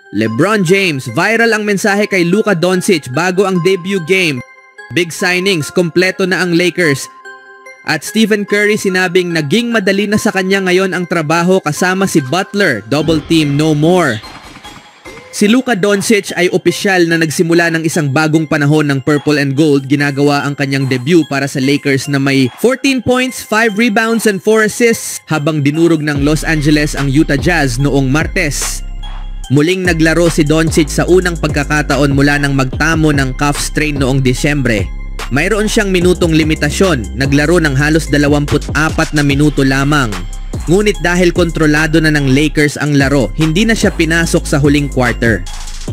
LeBron James, viral ang mensahe kay Luka Doncic bago ang debut game. Big signings, kompleto na ang Lakers. At Stephen Curry sinabing naging madali na sa kanya ngayon ang trabaho kasama si Butler, double team no more. Si Luka Doncic ay opisyal na nagsimula ng isang bagong panahon ng Purple and Gold. Ginagawa ang kanyang debut para sa Lakers na may 14 points, 5 rebounds and 4 assists habang dinurog ng Los Angeles ang Utah Jazz noong Martes. Muling naglaro si Doncic sa unang pagkakataon mula nang magtamo ng calf strain noong Disyembre. Mayroon siyang minutong limitasyon, naglaro ng halos 24 na minuto lamang. Ngunit dahil kontrolado na ng Lakers ang laro, hindi na siya pinasok sa huling quarter.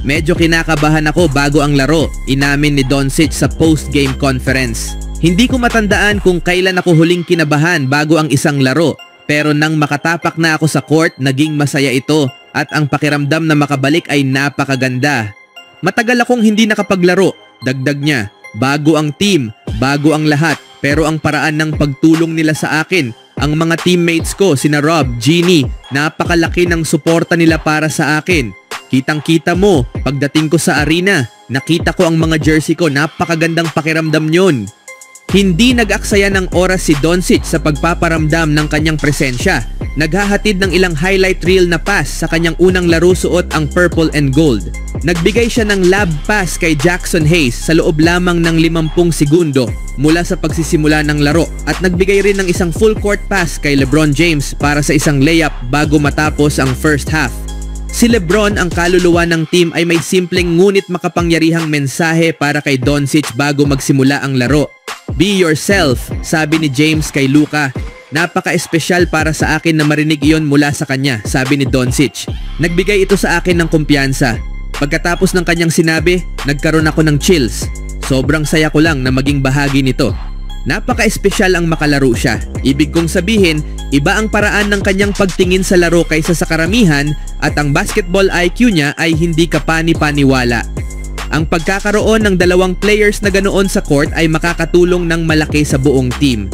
Medyo kinakabahan ako bago ang laro, inamin ni Doncic sa post-game conference. Hindi ko matandaan kung kailan ako huling kinabahan bago ang isang laro, pero nang makatapak na ako sa court, naging masaya ito at ang pakiramdam na makabalik ay napakaganda. Matagal akong hindi nakapaglaro, dagdag niya. Bago ang team, bago ang lahat, pero ang paraan ng pagtulong nila sa akin, ang mga teammates ko, sina Rob, Jeannie, napakalaki ng suporta nila para sa akin. Kitang-kita mo, pagdating ko sa arena, nakita ko ang mga jersey ko, napakagandang pakiramdam yun. Hindi nag-aksaya ng oras si Doncic sa pagpaparamdam ng kanyang presensya. Naghahatid ng ilang highlight reel na pass sa kanyang unang laro suot ang purple and gold. Nagbigay siya ng lob pass kay Jackson Hayes sa loob lamang ng 50 segundo mula sa pagsisimula ng laro at nagbigay rin ng isang full court pass kay LeBron James para sa isang layup bago matapos ang first half. Si LeBron, ang kaluluwa ng team, ay may simpleng ngunit makapangyarihang mensahe para kay Doncic bago magsimula ang laro. Be yourself, sabi ni James kay Luka. Napaka-espesyal para sa akin na marinig iyon mula sa kanya, sabi ni Doncic. Nagbigay ito sa akin ng kumpiyansa. Pagkatapos ng kanyang sinabi, nagkaroon ako ng chills. Sobrang saya ko lang na maging bahagi nito. Napaka-espesyal ang makalaro siya. Ibig kong sabihin, iba ang paraan ng kanyang pagtingin sa laro kaysa sa karamihan at ang basketball IQ niya ay hindi kapani-paniwala. Ang pagkakaroon ng dalawang players na ganoon sa court ay makakatulong ng malaki sa buong team.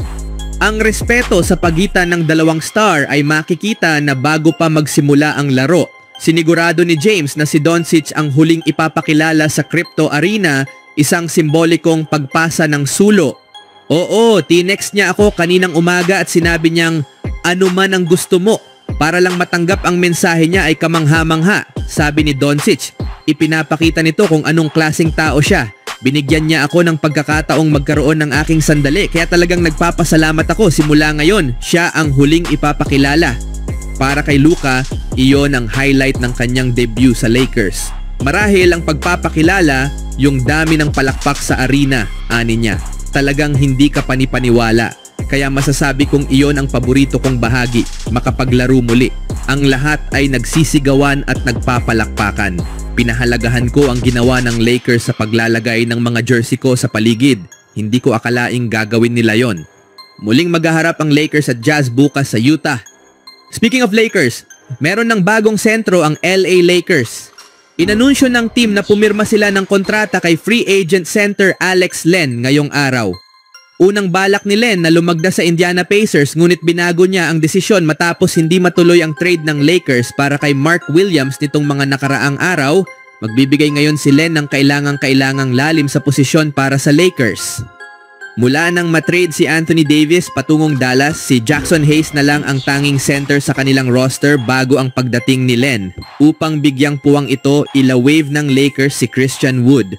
Ang respeto sa pagitan ng dalawang star ay makikita na bago pa magsimula ang laro. Sinigurado ni James na si Doncic ang huling ipapakilala sa Crypto Arena, isang simbolikong pagpasa ng sulo. Oo, tinext niya ako kaninang umaga at sinabi niyang, ano man ang gusto mo. Para lang matanggap ang mensahe niya ay kamangha-mangha, sabi ni Doncic. Ipinapakita nito kung anong klaseng tao siya. Binigyan niya ako ng pagkakataong magkaroon ng aking sandali kaya talagang nagpapasalamat ako simula ngayon. Siya ang huling ipapakilala. Para kay Luka, iyon ang highlight ng kanyang debut sa Lakers. Marahil ang pagpapakilala, yung dami ng palakpak sa arena, ani niya. Talagang hindi ka panipaniwala. Kaya masasabi kong iyon ang paborito kong bahagi, makapaglaro muli. Ang lahat ay nagsisigawan at nagpapalakpakan. Pinahalagahan ko ang ginawa ng Lakers sa paglalagay ng mga jersey ko sa paligid. Hindi ko akalaing gagawin nila yon. Muling maghaharap ang Lakers at Jazz bukas sa Utah. Speaking of Lakers, meron ng bagong sentro ang LA Lakers. Inanunsyo ng team na pumirma sila ng kontrata kay free agent center Alex Len ngayong araw. Unang balak ni Len na lumagda sa Indiana Pacers ngunit binago niya ang desisyon matapos hindi matuloy ang trade ng Lakers para kay Mark Williams nitong mga nakaraang araw. Magbibigay ngayon si Len ng kailangang lalim sa posisyon para sa Lakers. Mula nang matrade si Anthony Davis patungong Dallas, si Jackson Hayes na lang ang tanging center sa kanilang roster bago ang pagdating ni Len. Upang bigyang puwang ito, ila-wave ng Lakers si Christian Wood.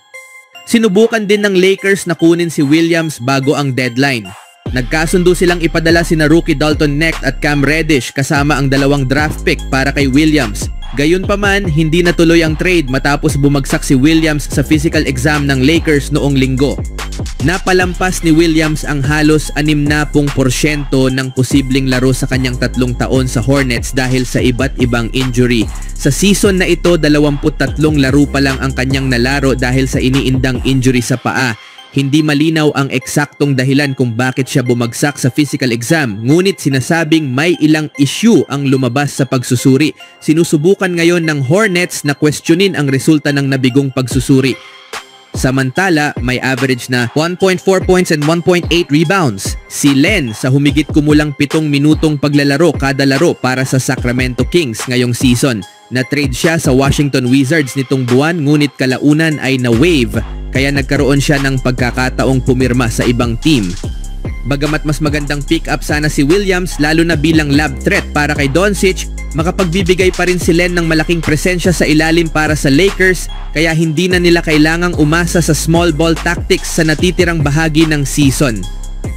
Sinubukan din ng Lakers na kunin si Williams bago ang deadline. Nagkasundo silang ipadala sina rookie Dalton Knecht at Cam Reddish kasama ang 2 draft pick para kay Williams. Gayunpaman, hindi natuloy ang trade matapos bumagsak si Williams sa physical exam ng Lakers noong linggo. Napalampas ni Williams ang halos 60% ng posibleng laro sa kanyang 3 taon sa Hornets dahil sa iba't ibang injury. Sa season na ito, 23 laro pa lang ang kanyang nalaro dahil sa iniindang injury sa paa. Hindi malinaw ang eksaktong dahilan kung bakit siya bumagsak sa physical exam, ngunit sinasabing may ilang issue ang lumabas sa pagsusuri. Sinusubukan ngayon ng Hornets na questionin ang resulta ng nabigong pagsusuri. Samantala, may average na 1.4 points and 1.8 rebounds. Si Len sa humigit kumulang 7 minutong paglalaro kada laro para sa Sacramento Kings ngayong season. Na-trade siya sa Washington Wizards nitong buwan ngunit kalaunan ay na-waive kaya nagkaroon siya ng pagkakataong pumirma sa ibang team. Bagamat mas magandang pick-up sana si Williams lalo na bilang lab threat para kay Doncic, makapagbibigay pa rin si Len ng malaking presensya sa ilalim para sa Lakers kaya hindi na nila kailangang umasa sa small ball tactics sa natitirang bahagi ng season.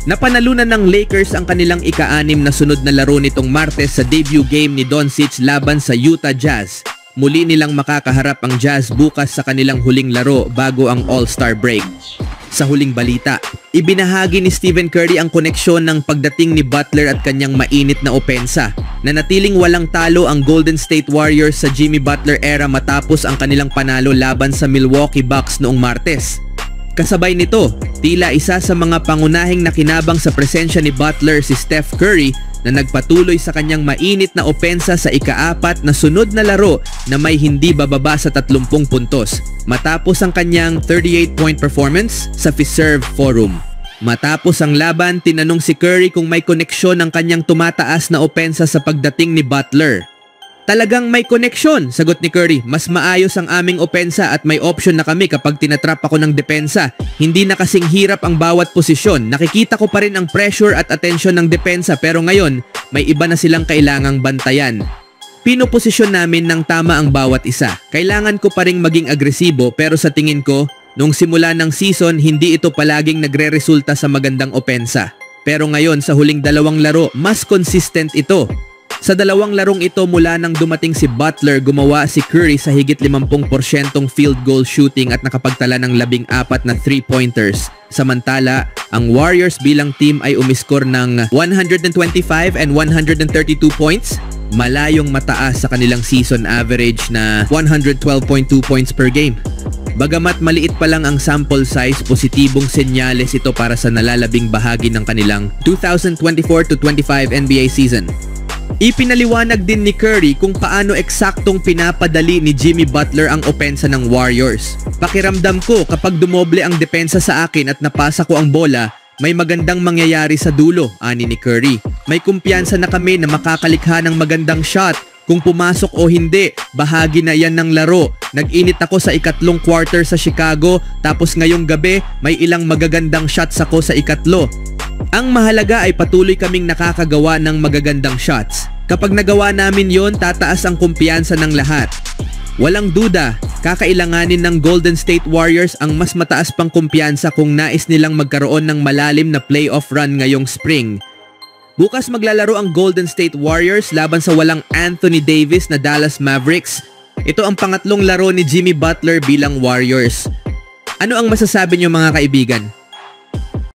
Napanalunan ng Lakers ang kanilang ika-6 na sunod na laro nitong Martes sa debut game ni Doncic laban sa Utah Jazz. Muli nilang makakaharap ang Jazz bukas sa kanilang huling laro bago ang All-Star break. Sa huling balita, ibinahagi ni Stephen Curry ang koneksyon ng pagdating ni Butler at kanyang mainit na opensa. Nanatiling walang talo ang Golden State Warriors sa Jimmy Butler era matapos ang kanilang panalo laban sa Milwaukee Bucks noong Martes. Kasabay nito, tila isa sa mga pangunahing nakinabang sa presensya ni Butler si Steph Curry na nagpatuloy sa kanyang mainit na opensa sa ika-4 na sunod na laro na may hindi bababa sa 30 puntos matapos ang kanyang 38-point performance sa Fiserv Forum. Matapos ang laban, tinanong si Curry kung may koneksyon ang kanyang tumataas na opensa sa pagdating ni Butler. Talagang may koneksyon, sagot ni Curry. Mas maayos ang aming opensa at may option na kami kapag tinatrap ako ng depensa. Hindi na kasing hirap ang bawat posisyon. Nakikita ko pa rin ang pressure at atensyon ng depensa pero ngayon may iba na silang kailangang bantayan. Pinoposisyon namin ng tama ang bawat isa. Kailangan ko pa ring maging agresibo pero sa tingin ko, nung simula ng season hindi ito palaging nagre-resulta sa magandang opensa. Pero ngayon sa huling 2 laro, mas consistent ito. Sa 2 larong ito mula nang dumating si Butler, gumawa si Curry sa higit 50% field goal shooting at nakapagtala ng 14 na 3-pointers. Samantala, ang Warriors bilang team ay umiskor ng 125 and 132 points, malayong mataas sa kanilang season average na 112.2 points per game. Bagamat maliit pa lang ang sample size, positibong senyales ito para sa nalalabing bahagi ng kanilang 2024-25 NBA season. Ipinaliwanag din ni Curry kung paano eksaktong pinapadali ni Jimmy Butler ang opensa ng Warriors. Pakiramdam ko kapag dumoble ang depensa sa akin at napasa ko ang bola, may magandang mangyayari sa dulo, ani ni Curry. May kumpiyansa na kami na makakalikha ng magandang shot. Kung pumasok o hindi, bahagi na yan ng laro. Nag-init ako sa ikatlong quarter sa Chicago, tapos ngayong gabi may ilang magagandang shots ako sa ikatlo. Ang mahalaga ay patuloy kaming nakakagawa ng magagandang shots. Kapag nagawa namin yon, tataas ang kumpiyansa ng lahat. Walang duda, kakailanganin ng Golden State Warriors ang mas mataas pang kumpiyansa kung nais nilang magkaroon ng malalim na playoff run ngayong spring. Bukas maglalaro ang Golden State Warriors laban sa walang Anthony Davis na Dallas Mavericks. Ito ang pangatlong laro ni Jimmy Butler bilang Warriors. Ano ang masasabi niyo mga kaibigan?